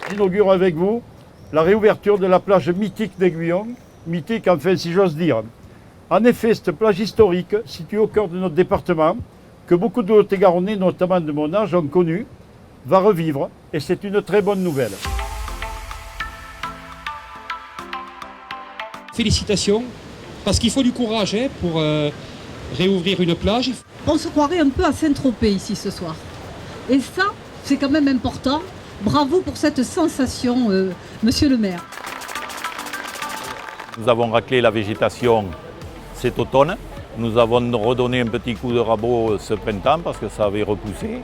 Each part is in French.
J'inaugure avec vous la réouverture de la plage mythique d'Aiguillon, mythique enfin si j'ose dire. En effet, cette plage historique, située au cœur de notre département, que beaucoup de Lot-et-Garonnais, notamment de mon âge, ont connue, va revivre et c'est une très bonne nouvelle. Félicitations, parce qu'il faut du courage pour réouvrir une plage. On se croirait un peu à Saint-Tropez ici ce soir. Et ça, c'est quand même important. Bravo pour cette sensation, monsieur le maire. Nous avons raclé la végétation cet automne. Nous avons redonné un petit coup de rabot ce printemps parce que ça avait repoussé.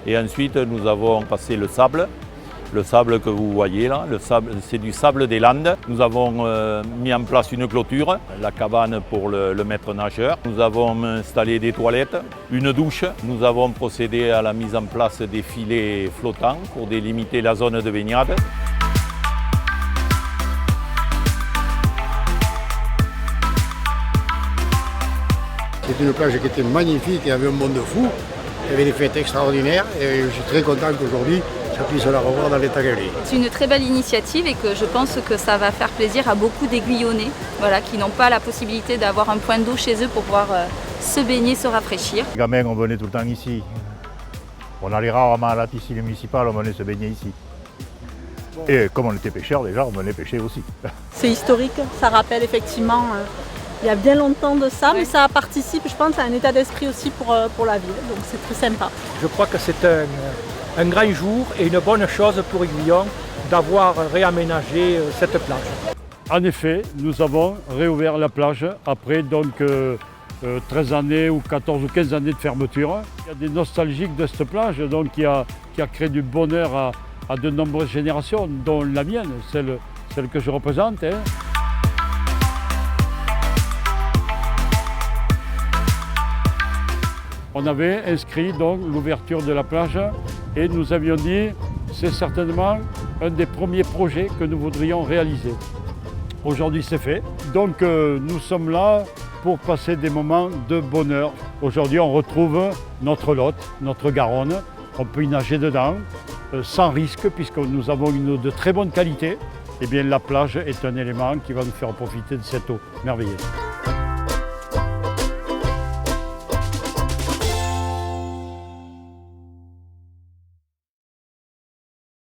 Et ensuite, nous avons passé le sable que vous voyez là. Le sable, c'est du sable des Landes. Nous avons mis en place une clôture, la cabane pour le maître nageur. Nous avons installé des toilettes, une douche. Nous avons procédé à la mise en place des filets flottants pour délimiter la zone de baignade. C'est une plage qui était magnifique, il y avait un monde fou, il y avait des fêtes extraordinaires et je suis très content qu'aujourd'hui ça puisse la revoir dans l'état qu'elle est. C'est une très belle initiative et que je pense que ça va faire plaisir à beaucoup d'Aiguillonnais qui n'ont pas la possibilité d'avoir un point d'eau chez eux pour pouvoir se baigner, se rafraîchir. Les gamins, on venait tout le temps ici. On allait rarement à la piscine municipale, on venait se baigner ici. Et comme on était pêcheurs déjà, on venait pêcher aussi. C'est historique, ça rappelle effectivement il y a bien longtemps de ça, mais ça participe, je pense, à un état d'esprit aussi pour la ville, donc c'est très sympa. Je crois que c'est un grand jour et une bonne chose pour Aiguillon d'avoir réaménagé cette plage. En effet, nous avons réouvert la plage après 13 années ou 14 ou 15 années de fermeture. Il y a des nostalgiques de cette plage qui a créé du bonheur à de nombreuses générations, dont la mienne, celle que je représente. On avait inscrit donc l'ouverture de la plage et nous avions dit c'est certainement un des premiers projets que nous voudrions réaliser. Aujourd'hui c'est fait, donc nous sommes là pour passer des moments de bonheur. Aujourd'hui on retrouve notre Lot, notre Garonne, on peut y nager dedans sans risque puisque nous avons une eau de très bonne qualité. Et bien la plage est un élément qui va nous faire profiter de cette eau merveilleuse.